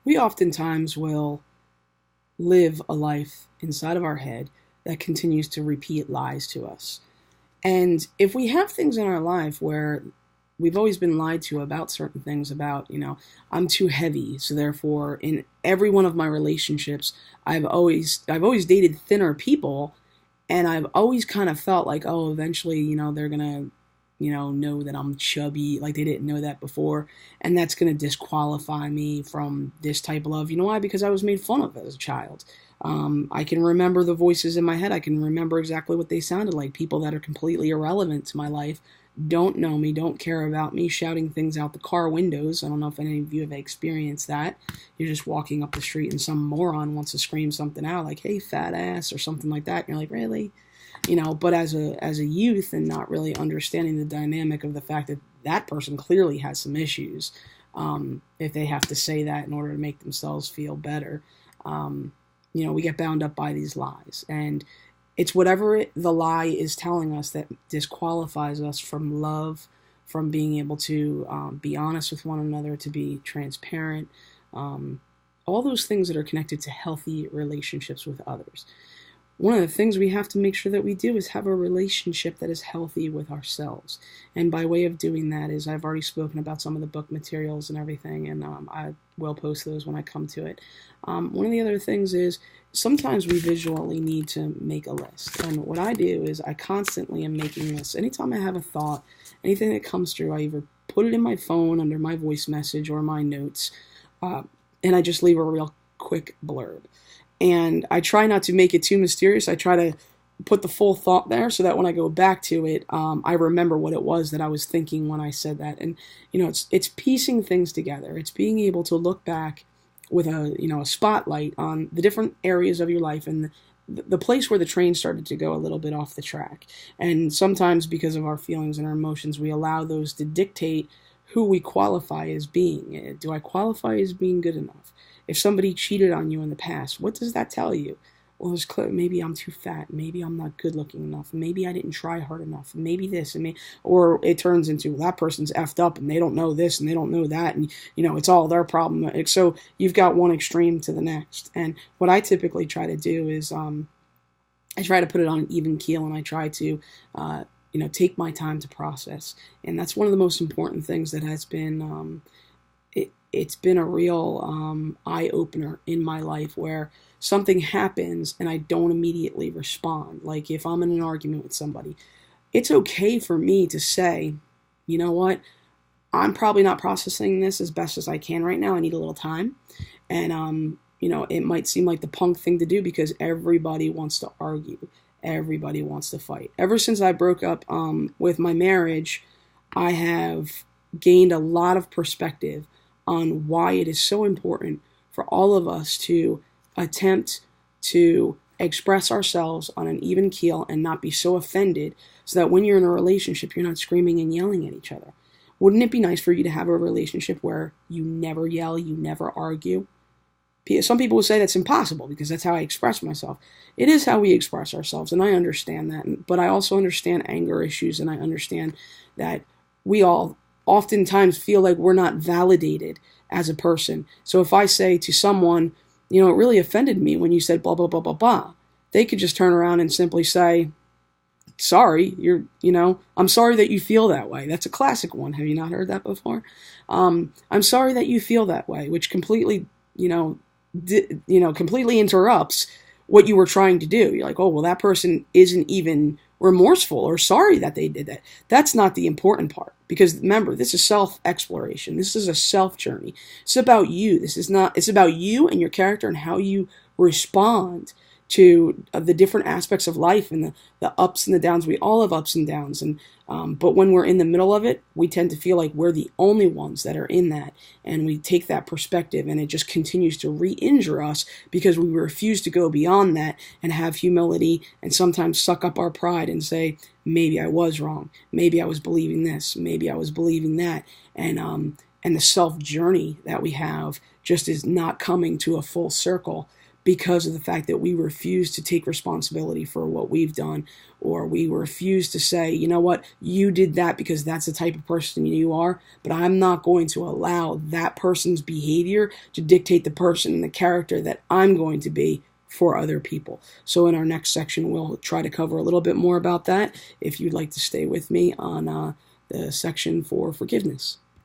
we oftentimes will live a life inside of our head that continues to repeat lies to us. And if we have things in our life where we've always been lied to about certain things, about, I'm too heavy, so therefore in every one of my relationships, I've always dated thinner people, and I've always kind of felt like, oh, eventually, they're gonna, know that I'm chubby, like they didn't know that before, and that's gonna disqualify me from this type of love. You know why? Because I was made fun of as a child. I can remember the voices in my head. I can remember exactly what they sounded like. People that are completely irrelevant to my life, don't know me, don't care about me, shouting things out the car windows. I don't know if any of you have experienced that. You're just walking up the street and some moron wants to scream something out like, hey, fat ass, or something like that. And you're like, really? But as a youth, and not really understanding the dynamic of the fact that that person clearly has some issues, if they have to say that in order to make themselves feel better, we get bound up by these lies. And it's whatever the lie is telling us that disqualifies us from love, from being able to be honest with one another, to be transparent, all those things that are connected to healthy relationships with others. One of the things we have to make sure that we do is have a relationship that is healthy with ourselves. And by way of doing that is, I've already spoken about some of the book materials and everything, and I will post those when I come to it. One of the other things is, sometimes we visually need to make a list. And what I do is I constantly am making lists. Anytime I have a thought, anything that comes through, I either put it in my phone under my voice message or my notes, and I just leave a real quick blurb. And I try not to make it too mysterious. I try to put the full thought there so that when I go back to it, I remember what it was that I was thinking when I said that. And, it's piecing things together. It's being able to look back with a spotlight on the different areas of your life and the place where the train started to go a little bit off the track. And sometimes, because of our feelings and our emotions, we allow those to dictate who we qualify as being. Do I qualify as being good enough? If somebody cheated on you in the past, what does that tell you? Well, it's clear. Maybe I'm too fat. Maybe I'm not good looking enough. Maybe I didn't try hard enough. Maybe this and or it turns into, well, that person's effed up and they don't know this and they don't know that, and it's all their problem. So you've got one extreme to the next. And what I typically try to do is I try to put it on an even keel, and I try to take my time to process. And that's one of the most important things that has been it's been a real eye-opener in my life, where something happens and I don't immediately respond. Like if I'm in an argument with somebody, it's okay for me to say, you know what, I'm probably not processing this as best as I can right now. I need a little time. And, it might seem like the punk thing to do because everybody wants to argue. Everybody wants to fight. Ever since I broke up with my marriage, I have gained a lot of perspective on why it is so important for all of us to attempt to express ourselves on an even keel and not be so offended, so that when you're in a relationship, you're not screaming and yelling at each other. Wouldn't it be nice for you to have a relationship where you never yell, you never argue? Some people would say that's impossible because that's how I express myself. It is how we express ourselves, and I understand that. But I also understand anger issues, and I understand that we all oftentimes feel like we're not validated as a person. So if I say to someone, it really offended me when you said blah, blah, blah, blah, blah, they could just turn around and simply say, sorry, I'm sorry that you feel that way. That's a classic one. Have you not heard that before? I'm sorry that you feel that way, which completely, completely interrupts what you were trying to do. You're like, oh, well, that person isn't even remorseful or sorry that they did that. That's not the important part, because remember, this is self-exploration. This is a self-journey. It's about you. It's about you and your character and how you respond to the different aspects of life and the ups and the downs. We all have ups and downs, and but when we're in the middle of it, we tend to feel like we're the only ones that are in that, and we take that perspective, and it just continues to re-injure us because we refuse to go beyond that and have humility, and sometimes suck up our pride and say, maybe I was wrong, maybe I was believing this, maybe I was believing that, and the self journey that we have just is not coming to a full circle. because of the fact that we refuse to take responsibility for what we've done, or we refuse to say, you know what, you did that because that's the type of person you are, but I'm not going to allow that person's behavior to dictate the person and the character that I'm going to be for other people. So in our next section, we'll try to cover a little bit more about that if you'd like to stay with me on the section for forgiveness.